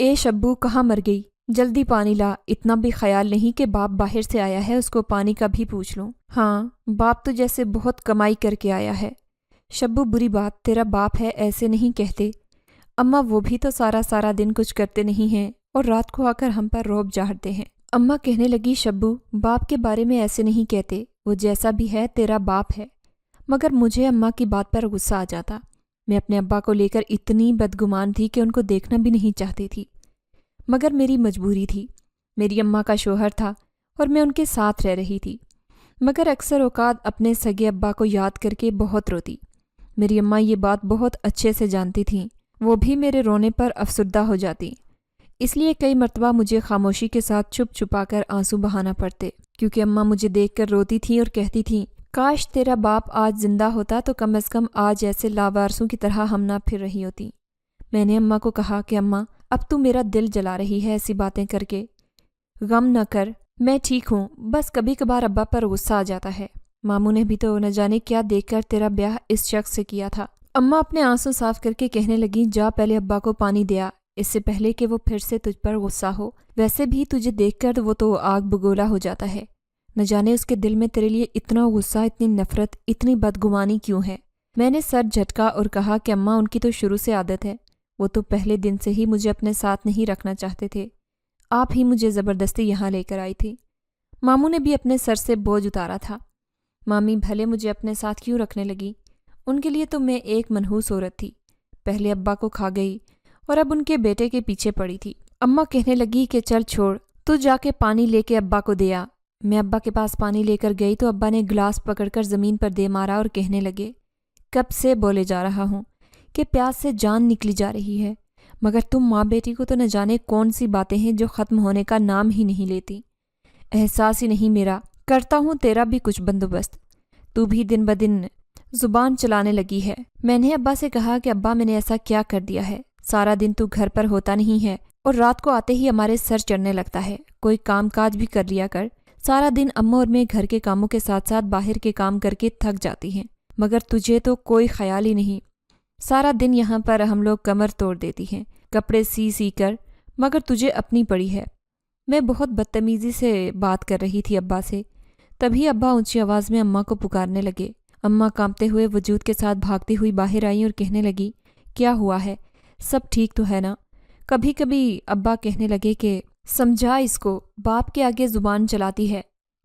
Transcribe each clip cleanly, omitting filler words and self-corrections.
اے شبو کہاں مر گئی؟ جلدی پانی لا، اتنا بھی خیال نہیں کہ باپ باہر سے آیا ہے اس کو پانی کا بھی پوچھ لوں۔ ہاں، باپ تو جیسے بہت کمائی کر کے آیا ہے۔ شبو بری بات، تیرا باپ ہے ایسے نہیں کہتے۔ اماں وہ بھی تو سارا دن کچھ کرتے نہیں ہیں اور رات کو آ کر ہم پر رعب جھاڑتے ہیں۔ اماں کہنے لگی شبو باپ کے بارے میں ایسے نہیں کہتے، وہ جیسا بھی ہے تیرا باپ ہے۔ مگر مجھے اماں کی بات پر غصہ آ جاتا۔ میں اپنے ابا کو لے کر اتنی بدگمان تھی کہ ان کو دیکھنا بھی نہیں چاہتی تھی، مگر میری مجبوری تھی۔ میری اماں کا شوہر تھا اور میں ان کے ساتھ رہ رہی تھی، مگر اکثر اوقات اپنے سگے ابا کو یاد کر کے بہت روتی۔ میری اماں یہ بات بہت اچھے سے جانتی تھیں، وہ بھی میرے رونے پر افسردہ ہو جاتی، اس لیے کئی مرتبہ مجھے خاموشی کے ساتھ چھپ چھپا کر آنسو بہانا پڑتے، کیونکہ اماں مجھے دیکھ کر روتی تھیں اور کہتی تھیں کاش تیرا باپ آج زندہ ہوتا تو کم از کم آج ایسے لاوارسوں کی طرح ہم نہ پھر رہی ہوتی۔ میں نے اماں کو کہا کہ اماں اب تو میرا دل جلا رہی ہے ایسی باتیں کر کے، غم نہ کر، میں ٹھیک ہوں، بس کبھی کبھار ابا پر غصہ آ جاتا ہے۔ ماموں نے بھی تو نہ جانے کیا دیکھ کر تیرا بیاہ اس شخص سے کیا تھا۔ اماں اپنے آنسو صاف کر کے کہنے لگیں جا پہلے ابا کو پانی دیا، اس سے پہلے کہ وہ پھر سے تجھ پر غصہ ہو۔ ویسے بھی تجھے دیکھ کر وہ تو آگ بگولا ہو جاتا ہے، نہ جانے اس کے دل میں تیرے لیے اتنا غصہ، اتنی نفرت، اتنی بدگمانی کیوں ہے۔ میں نے سر جھٹکا اور کہا کہ اماں ان کی تو شروع سے عادت ہے، وہ تو پہلے دن سے ہی مجھے اپنے ساتھ نہیں رکھنا چاہتے تھے، آپ ہی مجھے زبردستی یہاں لے کر آئی تھی۔ ماموں نے بھی اپنے سر سے بوجھ اتارا تھا۔ مامی بھلے مجھے اپنے ساتھ کیوں رکھنے لگی، ان کے لیے تو میں ایک منحوس عورت تھی، پہلے ابا کو کھا گئی اور اب ان کے بیٹے کے پیچھے پڑی تھی۔ اماں کہنے لگی کہ چل چھوڑ، تو جا کے پانی لے کے ابا کو دے آ۔ میں ابا کے پاس پانی لے کر گئی تو ابا نے گلاس پکڑ کر زمین پر دے مارا اور کہنے لگے کب سے بولے جا رہا ہوں کہ پیاس سے جان نکلی جا رہی ہے، مگر تم ماں بیٹی کو تو نہ جانے کون سی باتیں ہیں جو ختم ہونے کا نام ہی نہیں لیتی۔ احساس ہی نہیں میرا، کرتا ہوں تیرا بھی کچھ بندوبست، تو بھی دن بدن زبان چلانے لگی ہے۔ میں نے ابا سے کہا کہ ابا میں نے ایسا کیا کر دیا ہے، سارا دن تو گھر پر ہوتا نہیں ہے اور رات کو آتے ہی ہمارے سر چڑھنے لگتا ہے، کوئی کام کاج بھی کر لیا کر۔ سارا دن اماں اور میں گھر کے کاموں کے ساتھ ساتھ باہر کے کام کر کے تھک جاتی ہیں، مگر تجھے تو کوئی خیال ہی نہیں۔ سارا دن یہاں پر ہم لوگ کمر توڑ دیتی ہیں کپڑے سی کر، مگر تجھے اپنی پڑی ہے۔ میں بہت بدتمیزی سے بات کر رہی تھی ابا سے، تبھی ابا اونچی آواز میں اماں کو پکارنے لگے۔ اماں کانپتے ہوئے وجود کے ساتھ بھاگتی ہوئی باہر آئیں اور کہنے لگی کیا ہوا ہے، سب ٹھیک تو ہے نا؟ کبھی کبھی ابا کہنے لگے کہ سمجھا اس کو، باپ کے آگے زبان چلاتی ہے،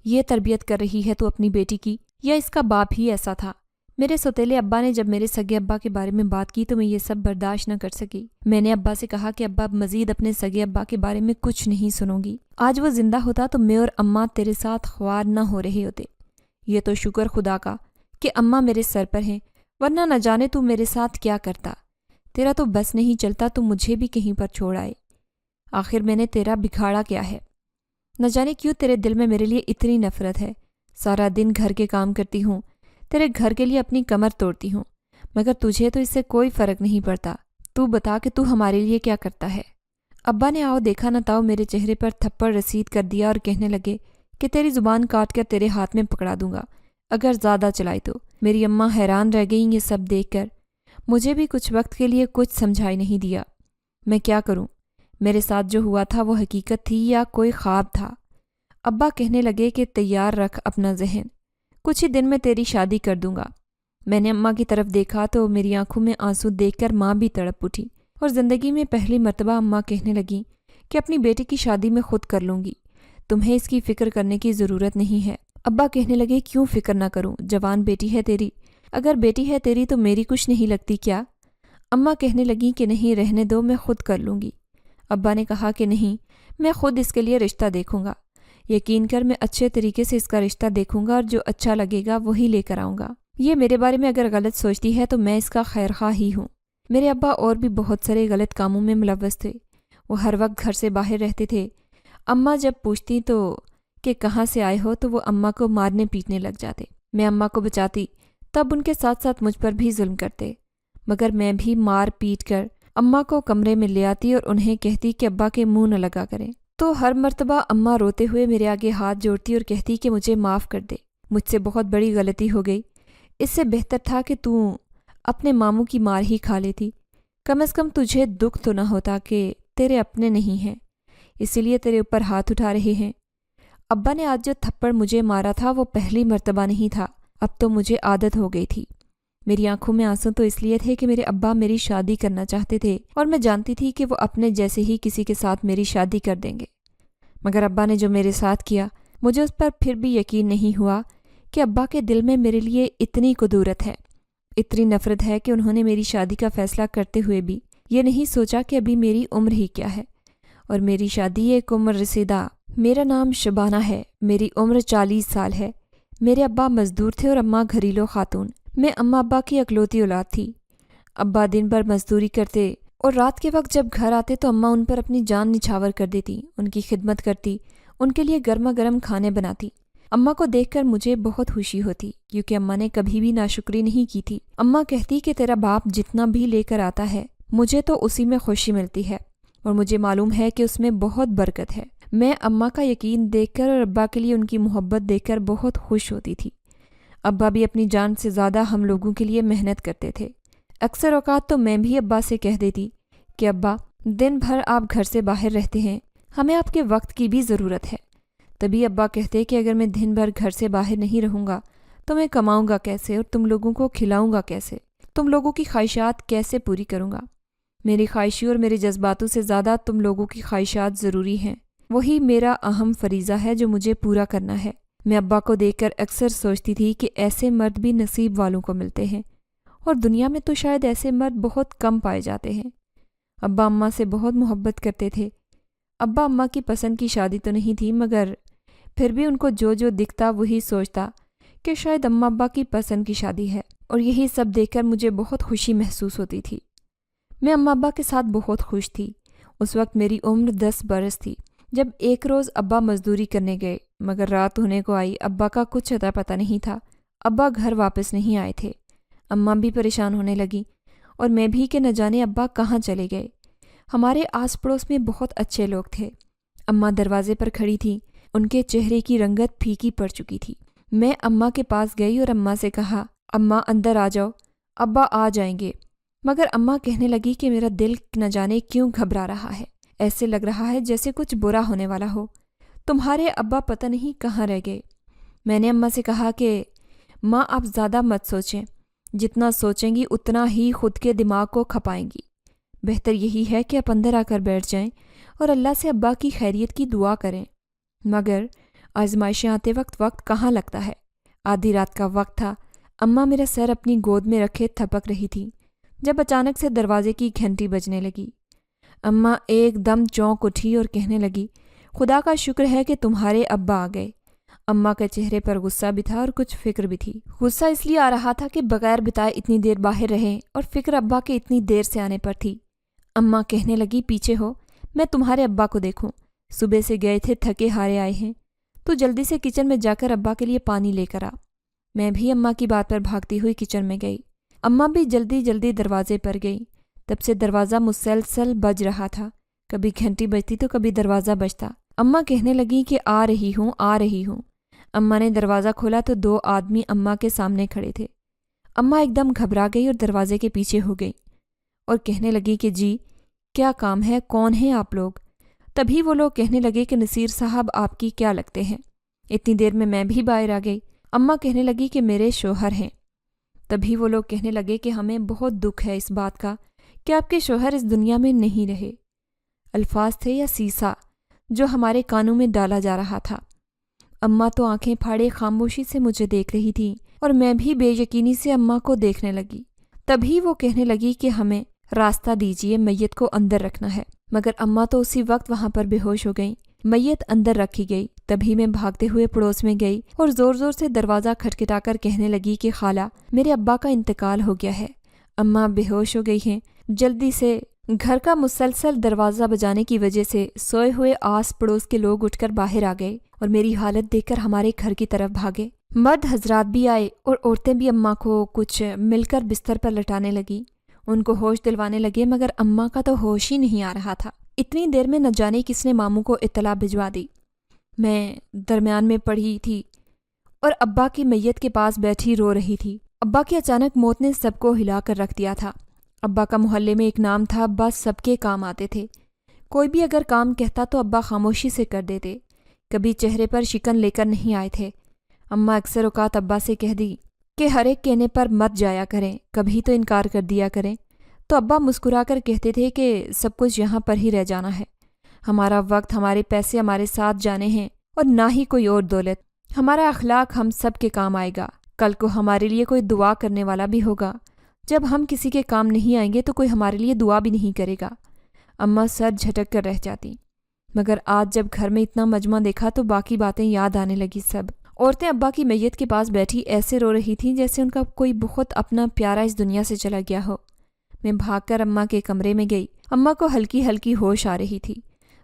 یہ تربیت کر رہی ہے تو اپنی بیٹی کی، یا اس کا باپ ہی ایسا تھا؟ میرے سوتیلے ابا نے جب میرے سگے ابا کے بارے میں بات کی تو میں یہ سب برداشت نہ کر سکی۔ میں نے ابا سے کہا کہ ابا مزید اپنے سگے ابا کے بارے میں کچھ نہیں سنوں گی، آج وہ زندہ ہوتا تو میں اور اماں تیرے ساتھ خوار نہ ہو رہے ہوتے۔ یہ تو شکر خدا کا کہ اماں میرے سر پر ہیں، ورنہ نہ جانے تو میرے ساتھ کیا کرتا۔ تیرا تو بس نہیں چلتا تو مجھے بھی کہیں پر چھوڑ آئے۔ آخر میں نے تیرا بکھاڑا کیا ہے؟ نہ جانے کیوں تیرے دل میں میرے لیے اتنی نفرت ہے۔ سارا دن گھر کے کام کرتی ہوں، تیرے گھر کے لیے اپنی کمر توڑتی ہوں، مگر تجھے تو اس سے کوئی فرق نہیں پڑتا۔ تو بتا کہ تو ہمارے لیے کیا کرتا ہے؟ ابا نے آؤ دیکھا نہ تاؤ میرے چہرے پر تھپڑ رسید کر دیا اور کہنے لگے کہ تیری زبان کاٹ کر تیرے ہاتھ میں پکڑا دوں گا اگر زیادہ چلائی تو۔ میری اماں حیران رہ گئیں یہ سب دیکھ کر، مجھے بھی کچھ وقت کے لیے کچھ سمجھائی نہیں دیا۔ میں کیا کروں؟ میرے ساتھ جو ہوا تھا وہ حقیقت تھی یا کوئی خواب تھا؟ ابا کہنے لگے کہ تیار رکھ اپنا ذہن، کچھ ہی دن میں تیری شادی کر دوں گا۔ میں نے اماں کی طرف دیکھا تو میری آنکھوں میں آنسو دیکھ کر ماں بھی تڑپ اٹھی اور زندگی میں پہلی مرتبہ اماں کہنے لگیں کہ اپنی بیٹی کی شادی میں خود کر لوں گی، تمہیں اس کی فکر کرنے کی ضرورت نہیں ہے۔ ابا کہنے لگے کیوں فکر نہ کروں، جوان بیٹی ہے تیری، اگر بیٹی ہے تیری تو میری کچھ نہیں لگتی کیا؟ اماں کہنے لگیں کہ نہیں رہنے دو، میں خود کر لوں گی۔ ابا نے کہا کہ نہیں، میں خود اس کے لیے رشتہ دیکھوں گا، یقین کر میں اچھے طریقے سے اس کا رشتہ دیکھوں گا اور جو اچھا لگے گا وہی لے کر آؤں گا۔ یہ میرے بارے میں اگر غلط سوچتی ہے تو میں اس کا خیر خواہ ہی ہوں۔ میرے ابا اور بھی بہت سارے غلط کاموں میں ملوث تھے، وہ ہر وقت گھر سے باہر رہتے تھے۔ اماں جب پوچھتی تو کہ کہاں سے آئے ہو تو وہ اماں کو مارنے پیٹنے لگ جاتے۔ میں اماں کو بچاتی تب ان کے ساتھ ساتھ مجھ پر بھی ظلم کرتے، مگر میں بھی مار پیٹ کر اماں کو کمرے میں لے آتی اور انہیں کہتی کہ ابا کے منہ نہ لگا کریں، تو ہر مرتبہ اماں روتے ہوئے میرے آگے ہاتھ جوڑتی اور کہتی کہ مجھے معاف کر دے، مجھ سے بہت بڑی غلطی ہو گئی، اس سے بہتر تھا کہ تو اپنے ماموں کی مار ہی کھا لیتی، کم از کم تجھے دکھ تو نہ ہوتا کہ تیرے اپنے نہیں ہیں، اسی لیے تیرے اوپر ہاتھ اٹھا رہے ہیں۔ ابا نے آج جو تھپڑ مجھے مارا تھا وہ پہلی مرتبہ نہیں تھا، اب تو مجھے عادت ہو گئی تھی۔ میری آنکھوں میں آنسو تو اس لیے تھے کہ میرے ابا میری شادی کرنا چاہتے تھے اور میں جانتی تھی کہ وہ اپنے جیسے ہی کسی کے ساتھ میری شادی کر دیں گے، مگر ابا نے جو میرے ساتھ کیا مجھے اس پر پھر بھی یقین نہیں ہوا کہ ابا کے دل میں میرے لیے اتنی قدورت ہے، اتنی نفرت ہے کہ انہوں نے میری شادی کا فیصلہ کرتے ہوئے بھی یہ نہیں سوچا کہ ابھی میری عمر ہی کیا ہے اور میری شادی ایک عمر رسیدہ۔ میرا نام شبانہ ہے، میری عمر 40 سال ہے، میرے ابا مزدور تھے اور اماں گھریلو خاتون۔ میں اماں ابا کی اکلوتی اولاد تھی۔ ابا دن بھر مزدوری کرتے اور رات کے وقت جب گھر آتے تو اماں ان پر اپنی جان نچھاور کر دیتی، ان کی خدمت کرتی، ان کے لیے گرما گرم کھانے بناتی۔ اماں کو دیکھ کر مجھے بہت خوشی ہوتی کیونکہ اماں نے کبھی بھی ناشکری نہیں کی تھی۔ اماں کہتی کہ تیرا باپ جتنا بھی لے کر آتا ہے مجھے تو اسی میں خوشی ملتی ہے اور مجھے معلوم ہے کہ اس میں بہت برکت ہے۔ میں اماں کا یقین دیکھ کر اور ابا کے لیے ان کی محبت دیکھ کر بہت خوش ہوتی تھی۔ ابا بھی اپنی جان سے زیادہ ہم لوگوں کے لیے محنت کرتے تھے۔ اکثر اوقات تو میں بھی ابا سے کہہ دیتی کہ ابا دن بھر آپ گھر سے باہر رہتے ہیں، ہمیں آپ کے وقت کی بھی ضرورت ہے۔ تبھی ابا کہتے کہ اگر میں دن بھر گھر سے باہر نہیں رہوں گا تو میں کماؤں گا کیسے اور تم لوگوں کو کھلاؤں گا کیسے، تم لوگوں کی خواہشات کیسے پوری کروں گا۔ میری خواہشی اور میرے جذباتوں سے زیادہ تم لوگوں کی خواہشات ضروری ہیں، وہی میرا اہم فریضہ ہے جو مجھے پورا کرنا ہے۔ میں ابا کو دیکھ کر اکثر سوچتی تھی کہ ایسے مرد بھی نصیب والوں کو ملتے ہیں اور دنیا میں تو شاید ایسے مرد بہت کم پائے جاتے ہیں۔ ابا اماں سے بہت محبت کرتے تھے۔ ابا اماں کی پسند کی شادی تو نہیں تھی مگر پھر بھی ان کو جو جو دکھتا وہی سوچتا کہ شاید اماں ابا کی پسند کی شادی ہے، اور یہی سب دیکھ کر مجھے بہت خوشی محسوس ہوتی تھی۔ میں اماں ابا کے ساتھ بہت خوش تھی۔ اس وقت میری عمر 10 برس تھی جب ایک روز ابا مزدوری کرنے گئے مگر رات ہونے کو آئی، ابا کا کچھ اتا پتہ نہیں تھا، ابا گھر واپس نہیں آئے تھے۔ اماں بھی پریشان ہونے لگی اور میں بھی کہ نہ جانے ابا کہاں چلے گئے۔ ہمارے آس پڑوس میں بہت اچھے لوگ تھے۔ اماں دروازے پر کھڑی تھی، ان کے چہرے کی رنگت پھیکی پڑ چکی تھی۔ میں اماں کے پاس گئی اور اماں سے کہا، اماں اندر آ جاؤ، ابا آ جائیں گے۔ مگر اماں کہنے لگی کہ میرا دل نہ جانے کیوں گھبرا رہا ہے، ایسے لگ رہا ہے جیسے کچھ برا ہونے والا ہو، تمہارے ابا پتہ نہیں کہاں رہ گئے۔ میں نے اماں سے کہا کہ ماں آپ زیادہ مت سوچیں، جتنا سوچیں گی اتنا ہی خود کے دماغ کو کھپائیں گی، بہتر یہی ہے کہ آپ اندر آ کر بیٹھ جائیں اور اللہ سے ابا کی خیریت کی دعا کریں۔ مگر آزمائشیں آتے وقت کہاں لگتا ہے۔ آدھی رات کا وقت تھا، اماں میرا سر اپنی گود میں رکھے تھپک رہی تھی جب اچانک سے دروازے کی گھنٹی بجنے لگی۔ اماں ایک دم چونک اٹھی اور کہنے لگی، خدا کا شکر ہے کہ تمہارے ابا آ گئے۔ اماں کے چہرے پر غصہ بھی تھا اور کچھ فکر بھی تھی۔ غصہ اس لیے آ رہا تھا کہ بغیر بتائے اتنی دیر باہر رہے، اور فکر ابا کے اتنی دیر سے آنے پر تھی۔ اماں کہنے لگی، پیچھے ہو، میں تمہارے ابا کو دیکھوں، صبح سے گئے تھے، تھکے ہارے آئے ہیں، تو جلدی سے کچن میں جا کر ابا کے لیے پانی لے کر آ۔ میں بھی اماں کی بات پر بھاگتی ہوئی کچن میں گئی۔ اماں بھی جلدی جلدی دروازے پر گئی۔ تب سے دروازہ مسلسل بج رہا تھا، کبھی گھنٹی بجتی تو کبھی دروازہ بجتا۔ اماں کہنے لگی کہ آ رہی ہوں آ رہی ہوں۔ اماں نے دروازہ کھولا تو 2 آدمی اماں کے سامنے کھڑے تھے۔ اماں ایک دم گھبرا گئی اور دروازے کے پیچھے ہو گئی اور کہنے لگی کہ جی کیا کام ہے، کون ہیں آپ لوگ؟ تبھی وہ لوگ کہنے لگے کہ نصیر صاحب آپ کی کیا لگتے ہیں۔ اتنی دیر میں بھی باہر آ گئی۔ اماں کہنے لگی کہ میرے شوہر ہیں۔ تبھی وہ لوگ کہنے لگے کہ ہمیں بہت دکھ ہے اس بات کا کہ آپ کے شوہر اس دنیا میں نہیں رہے۔ الفاظ تھے یا سیسا جو ہمارے کانوں میں ڈالا جا رہا تھا۔ اماں تو آنکھیں پھاڑے خاموشی سے مجھے دیکھ رہی تھی اور میں بھی بے یقینی سے اماں کو دیکھنے لگی۔ تبھی وہ کہنے لگی کہ ہمیں راستہ دیجیے، میت کو اندر رکھنا ہے۔ مگر اماں تو اسی وقت وہاں پر بے ہوش ہو گئیں۔ میت اندر رکھی گئی۔ تبھی میں بھاگتے ہوئے پڑوس میں گئی اور زور زور سے دروازہ کھٹکھٹا کر کہنے لگی کہ خالہ، میرے ابا کا انتقال ہو گیا ہے، اماں بے ہوش ہو گئی ہیں۔ جلدی سے گھر کا مسلسل دروازہ بجانے کی وجہ سے سوئے ہوئے آس پڑوس کے لوگ اٹھ کر باہر آ گئے اور میری حالت دیکھ کر ہمارے گھر کی طرف بھاگے۔ مرد حضرات بھی آئے اور عورتیں بھی اماں کو کچھ مل کر بستر پر لٹانے لگیں، ان کو ہوش دلوانے لگے، مگر اماں کا تو ہوش ہی نہیں آ رہا تھا۔ اتنی دیر میں نہ جانے کس نے ماموں کو اطلاع بھجوا دی۔ میں درمیان میں پڑی تھی اور ابا کی میت کے پاس بیٹھی رو رہی تھی۔ ابا کی اچانک موت نے سب کو ہلا کر رکھ دیا تھا۔ ابا کا محلے میں ایک نام تھا، ابا سب کے کام آتے تھے، کوئی بھی اگر کام کہتا تو ابا خاموشی سے کر دیتے، کبھی چہرے پر شکن لے کر نہیں آئے تھے۔ اماں اکثر اوقات ابا سے کہہ دی کہ ہر ایک کہنے پر مت جایا کریں، کبھی تو انکار کر دیا کریں، تو ابا مسکرا کر کہتے تھے کہ سب کچھ یہاں پر ہی رہ جانا ہے، ہمارا وقت، ہمارے پیسے ہمارے ساتھ جانے ہیں اور نہ ہی کوئی اور دولت۔ ہمارا اخلاق ہم سب کے کام آئے گا، کل کو ہمارے لیے کوئی دعا کرنے والا بھی ہوگا، جب ہم کسی کے کام نہیں آئیں گے تو کوئی ہمارے لیے دعا بھی نہیں کرے گا۔ اماں سر جھٹک کر رہ جاتی، مگر آج جب گھر میں اتنا مجمع دیکھا تو باقی باتیں یاد آنے لگی۔ سب عورتیں ابا کی میت کے پاس بیٹھی ایسے رو رہی تھیں جیسے ان کا کوئی بہت اپنا پیارا اس دنیا سے چلا گیا ہو۔ میں بھاگ کر اماں کے کمرے میں گئی۔ اماں کو ہلکی ہلکی ہوش آ رہی تھی،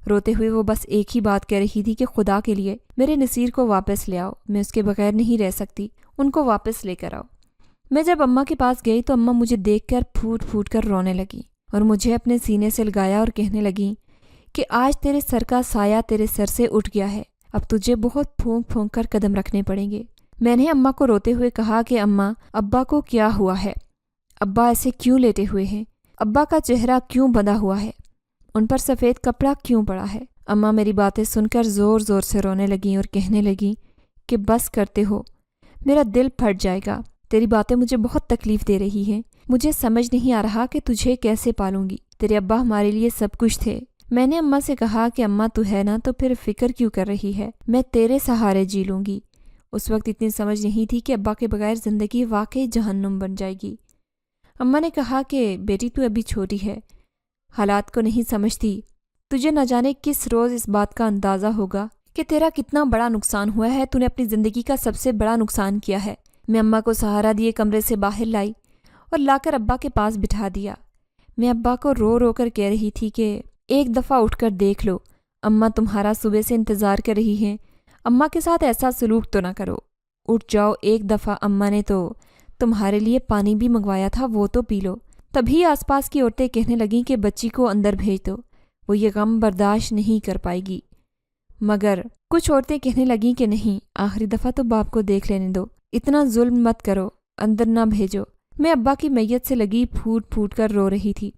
روتے ہوئے وہ بس ایک ہی بات کہہ رہی تھی کہ خدا کے لیے میرے نصیر کو واپس لے آؤ، میں اس کے بغیر نہیں رہ سکتی، ان کو واپس لے کر آؤ۔ میں جب اماں کے پاس گئی تو اماں مجھے دیکھ کر پھوٹ پھوٹ کر رونے لگی اور مجھے اپنے سینے سے لگایا اور کہنے لگیں کہ آج تیرے سر کا سایہ تیرے سر سے اٹھ گیا ہے، اب تجھے بہت پھونک پھونک کر قدم رکھنے پڑیں گے۔ میں نے اماں کو روتے ہوئے کہا کہ اماں، ابا کو کیا ہوا ہے؟ ابا ایسے کیوں لیٹے ہوئے ہیں؟ ابا کا چہرہ کیوں بندھا ہوا ہے؟ ان پر سفید کپڑا کیوں پڑا ہے؟ اماں میری باتیں سن کر زور زور سے رونے لگیں اور کہنے لگیں کہ بس کرتے ہو، میرا دل پھٹ جائے گا، تیری باتیں مجھے بہت تکلیف دے رہی ہیں، مجھے سمجھ نہیں آ رہا کہ تجھے کیسے پالوں گی، تیرے ابا ہمارے لیے سب کچھ تھے۔ میں نے اماں سے کہا کہ اماں تو ہے نا، تو پھر فکر کیوں کر رہی ہے، میں تیرے سہارے جی لوں گی۔ اس وقت اتنی سمجھ نہیں تھی کہ ابا کے بغیر زندگی واقعی جہنم بن جائے گی۔ اماں نے کہا کہ بیٹی تو ابھی چھوٹی ہے، حالات کو نہیں سمجھتی، تجھے نہ جانے کس روز اس بات کا اندازہ ہوگا کہ تیرا کتنا بڑا نقصان ہوا ہے، تو نے اپنی زندگی کا سب سے بڑا نقصان کیا ہے۔ میں اماں کو سہارا دیے کمرے سے باہر لائی اور لا کر ابا کے پاس بٹھا دیا۔ میں ابا کو رو رو کر کہہ رہی تھی کہ ایک دفعہ اٹھ کر دیکھ لو، اماں تمہارا صبح سے انتظار کر رہی ہیں، اماں کے ساتھ ایسا سلوک تو نہ کرو، اٹھ جاؤ ایک دفعہ، اماں نے تو تمہارے لیے پانی بھی منگوایا تھا، وہ تو پی لو۔ تبھی آس پاس کی عورتیں کہنے لگیں کہ بچی کو اندر بھیج دو، وہ یہ غم برداشت نہیں کر پائے گی، مگر کچھ عورتیں کہنے لگیں کہ نہیں، آخری دفعہ تو باپ کو دیکھ لینے دو، اتنا ظلم مت کرو، اندر نہ بھیجو۔ میں ابا کی میت سے لگی پھوٹ پھوٹ کر رو رہی تھی،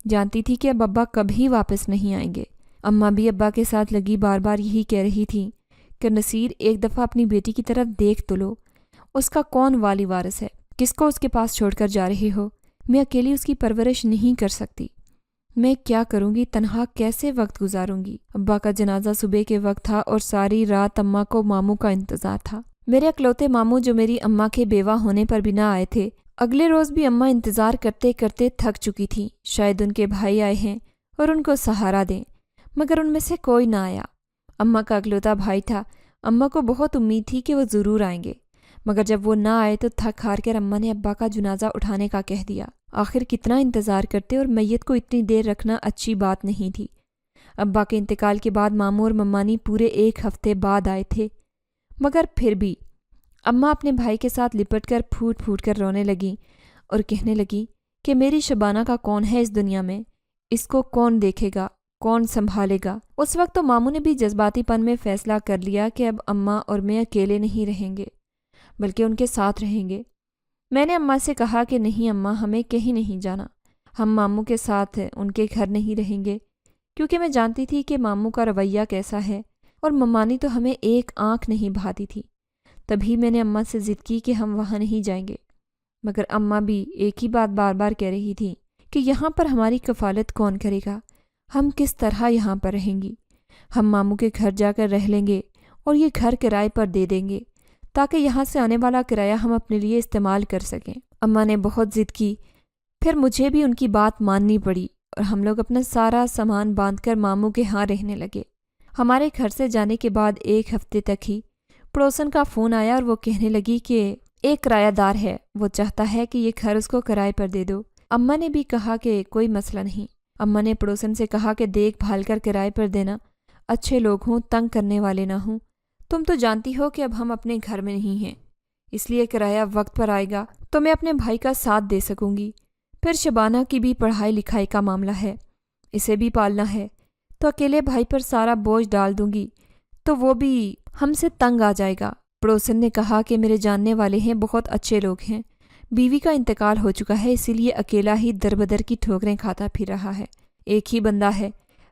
جانتی تھی کہ اب ابا کبھی واپس نہیں آئیں گے۔ اماں بھی ابا کے ساتھ لگی بار بار یہی کہہ رہی تھی کہ نصیر ایک دفعہ اپنی بیٹی کی طرف دیکھ تو لو، اس کا کون والی وارث ہے، کس کو اس کے پاس چھوڑ کر جا رہے ہو، میں اکیلی اس کی پرورش نہیں کر سکتی، میں کیا کروں گی، تنہا کیسے وقت گزاروں گی۔ ابا کا جنازہ صبح کے وقت تھا اور ساری رات اماں کو ماموں کا انتظار تھا، میرے اکلوتے ماموں جو میری اماں کے بیوہ ہونے پر بھی نہ آئے تھے۔ اگلے روز بھی اماں انتظار کرتے کرتے تھک چکی تھی، شاید ان کے بھائی آئے ہیں اور ان کو سہارا دیں، مگر ان میں سے کوئی نہ آیا۔ اماں کا اکلوتا بھائی تھا، اماں کو بہت امید تھی کہ وہ ضرور آئیں گے، مگر جب وہ نہ آئے تو تھک ہار کر اماں نے ابا کا جنازہ اٹھانے کا کہہ دیا۔ آخر کتنا انتظار کرتے، اور میت کو اتنی دیر رکھنا اچھی بات نہیں تھی۔ ابا کے انتقال کے بعد ماموں اور ممانی پورے 1 ہفتے بعد آئے تھے، مگر پھر بھی اماں اپنے بھائی کے ساتھ لپٹ کر پھوٹ پھوٹ کر رونے لگیں اور کہنے لگیں کہ میری شبانہ کا کون ہے اس دنیا میں، اس کو کون دیکھے گا، کون سنبھالے گا۔ اس وقت تو ماموں نے بھی جذباتی پن میں فیصلہ کر لیا کہ اب اماں اور میں اکیلے نہیں رہیں گے، بلکہ ان کے ساتھ رہیں گے۔ میں نے اماں سے کہا کہ نہیں اماں، ہمیں کہیں نہیں جانا، ہم ماموں کے ساتھ ان کے گھر نہیں رہیں گے، کیونکہ میں جانتی تھی کہ ماموں کا رویہ کیسا ہے، اور ممانی تو ہمیں ایک آنکھ نہیں بھاتی تھی۔ تبھی میں نے اماں سے ضد کی کہ ہم وہاں نہیں جائیں گے، مگر اماں بھی ایک ہی بات بار بار کہہ رہی تھی کہ یہاں پر ہماری کفالت کون کرے گا، ہم کس طرح یہاں پر رہیں گی، ہم ماموں کے گھر جا کر رہ لیں گے اور یہ گھر کرائے پر دے دیں گے تاکہ یہاں سے آنے والا کرایہ ہم اپنے لیے استعمال کر سکیں۔ اماں نے بہت ضد کی، پھر مجھے بھی ان کی بات ماننی پڑی اور ہم لوگ اپنا سارا سامان باندھ کر ماموں کے ہاں رہنے لگے۔ ہمارے گھر سے جانے کے بعد 1 ہفتے تک ہی پڑوسن کا فون آیا اور وہ کہنے لگی کہ ایک کرایہ دار ہے، وہ چاہتا ہے کہ یہ گھر اس کو کرائے پر دے دو۔ اماں نے بھی کہا کہ کوئی مسئلہ نہیں۔ اماں نے پڑوسن سے کہا کہ دیکھ بھال کر کرائے پر دینا، اچھے لوگ ہوں، تنگ کرنے والے نہ ہوں، تم تو جانتی ہو کہ اب ہم اپنے گھر میں نہیں ہیں، اس لیے کرایہ وقت پر آئے گا تو میں اپنے بھائی کا ساتھ دے سکوں گی۔ پھر شبانہ کی بھی پڑھائی لکھائی کا معاملہ ہے، اسے بھی پالنا ہے، تو اکیلے بھائی پر سارا بوجھ ڈال دوں گی تو وہ بھی ہم سے تنگ آ جائے گا۔ پڑوسن نے کہا کہ میرے جاننے والے ہیں، بہت اچھے لوگ ہیں، بیوی کا انتقال ہو چکا ہے، اسی لیے اکیلا ہی در بدر کی ٹھوکریں کھاتا پھر رہا ہے، ایک ہی بندہ ہے،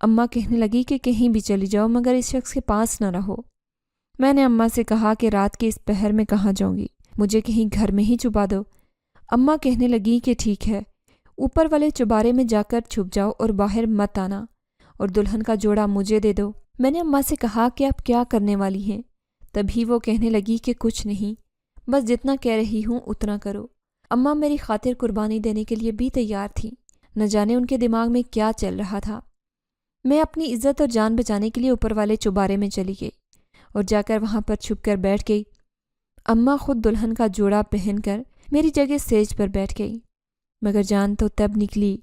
اماں کہنے لگی کہ کہیں بھی چلی جاؤ مگر اس شخص کے پاس نہ رہو۔ میں نے اماں سے کہا کہ رات کے اس پہر میں کہاں جاؤں گی، مجھے کہیں گھر میں ہی چھپا دو۔ اماں کہنے لگی کہ ٹھیک ہے، اوپر والے چوبارے میں جا کر چھپ جاؤ اور باہر مت آنا، اور دلہن کا جوڑا مجھے دے دو۔ میں نے اماں سے کہا کہ آپ کیا کرنے والی ہیں؟ تبھی وہ کہنے لگی کہ کچھ نہیں، بس جتنا کہہ رہی ہوں اتنا کرو۔ اماں میری خاطر قربانی دینے کے لیے بھی تیار تھیں، نہ جانے ان کے دماغ میں کیا چل رہا تھا۔ میں اپنی عزت اور جان بچانے کے لیے اوپر والے چوبارے میں چلی گئی اور جا کر وہاں پر چھپ کر بیٹھ گئی۔ اماں خود دلہن کا جوڑا پہن کر میری جگہ سیج پر بیٹھ گئی، مگر جان تو تب نکلی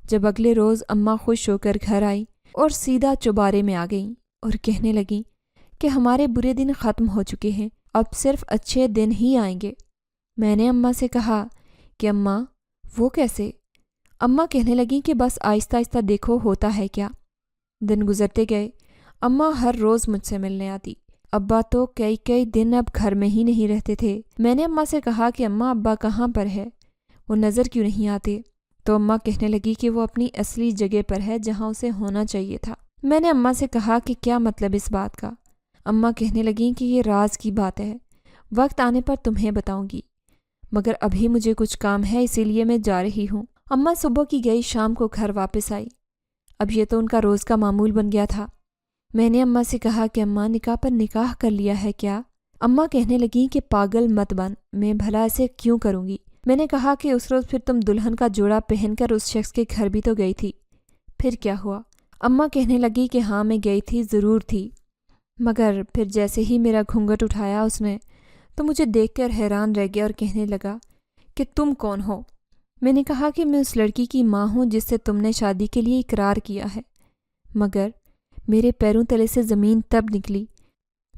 جب اگلے روز اماں خوش ہو کر گھر آئی اور سیدھا چوبارے میں آ گئیں اور کہنے لگیں کہ ہمارے برے دن ختم ہو چکے ہیں، اب صرف اچھے دن ہی آئیں گے۔ میں نے اماں سے کہا کہ اماں وہ کیسے؟ اماں کہنے لگیں کہ بس آہستہ آہستہ دیکھو ہوتا ہے کیا۔ دن گزرتے گئے، اماں ہر روز مجھ سے ملنے آتی۔ ابا تو کئی دن اب گھر میں ہی نہیں رہتے تھے۔ میں نے اماں سے کہا کہ اماں ابا کہاں پر ہے، وہ نظر کیوں نہیں آتے؟ تو اماں کہنے لگی کہ وہ اپنی اصلی جگہ پر ہے جہاں اسے ہونا چاہیے تھا۔ میں نے اماں سے کہا کہ کیا مطلب اس بات کا؟ اماں کہنے لگیں کہ یہ راز کی بات ہے، وقت آنے پر تمہیں بتاؤں گی، مگر ابھی مجھے کچھ کام ہے اسی لیے میں جا رہی ہوں۔ اماں صبح کی گئی، شام کو گھر واپس آئی۔ اب یہ تو ان کا روز کا معمول بن گیا تھا۔ میں نے اماں سے کہا کہ اماں نکاح پر نکاح کر لیا ہے کیا؟ اماں کہنے لگیں کہ پاگل مت بن، میں بھلا ایسے کیوں کروں گی؟ میں نے کہا کہ اس روز پھر تم دلہن کا جوڑا پہن کر اس شخص کے گھر بھی تو گئی تھی، پھر کیا ہوا؟ اماں کہنے لگی کہ ہاں میں گئی تھی، ضرور تھی، مگر پھر جیسے ہی میرا گھونگھٹ اٹھایا اس نے تو مجھے دیکھ کر حیران رہ گیا اور کہنے لگا کہ تم کون ہو؟ میں نے کہا کہ میں اس لڑکی کی ماں ہوں جس سے تم نے شادی کے لیے اقرار کیا ہے، مگر میرے پیروں تلے سے زمین تب نکلی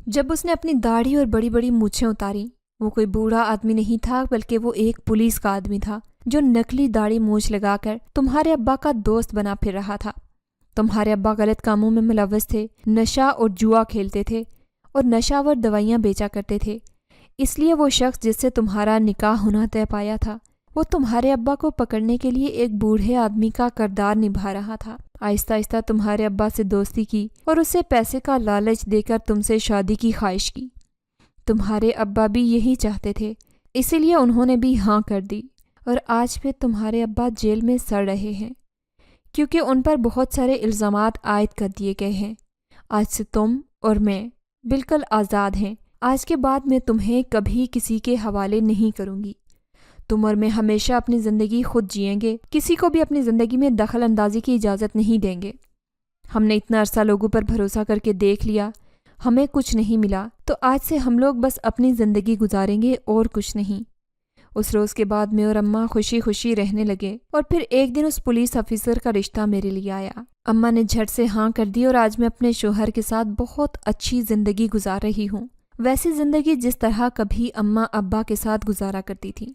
جب اس نے اپنی داڑھی اور بڑی بڑی مونچھیں اتاری۔ وہ کوئی بوڑھا آدمی نہیں تھا بلکہ وہ ایک پولیس کا آدمی تھا جو نکلی داڑھی مونچھ لگا کر تمہارے ابا کا دوست بنا پھر رہا تھا۔ تمہارے ابا غلط کاموں میں ملوث تھے، نشہ اور جوا کھیلتے تھے اور نشاور دوائیاں بیچا کرتے تھے، اس لیے وہ شخص جس سے تمہارا نکاح ہونا طے پایا تھا وہ تمہارے ابا کو پکڑنے کے لیے ایک بوڑھے آدمی کا کردار نبھا رہا تھا۔ آہستہ آہستہ تمہارے ابا سے دوستی کی اور اسے پیسے کا لالچ دے کر تم سے شادی کی خواہش کی۔ تمہارے ابا بھی یہی چاہتے تھے، اسی لیے انہوں نے بھی ہاں کر دی، اور آج پھر تمہارے ابا جیل میں سڑ رہے ہیں کیونکہ ان پر بہت سارے الزامات عائد کر دیے گئے ہیں۔ آج سے تم اور میں بالکل آزاد ہیں۔ آج کے بعد میں تمہیں کبھی کسی کے حوالے نہیں کروں گی۔ تم اور میں ہمیشہ اپنی زندگی خود جئیں گے، کسی کو بھی اپنی زندگی میں دخل اندازی کی اجازت نہیں دیں گے۔ ہم نے اتنا عرصہ لوگوں پر بھروسہ کر کے دیکھ لیا، ہمیں کچھ نہیں ملا، تو آج سے ہم لوگ بس اپنی زندگی گزاریں گے اور کچھ نہیں۔ اس روز کے بعد میں اور اماں خوشی خوشی رہنے لگے، اور پھر ایک دن اس پولیس آفیسر کا رشتہ میرے لیے آیا۔ اماں نے جھٹ سے ہاں کر دی اور آج میں اپنے شوہر کے ساتھ بہت اچھی زندگی گزار رہی ہوں، ویسی زندگی جس طرح کبھی اماں ابا کے ساتھ گزارا کرتی تھی۔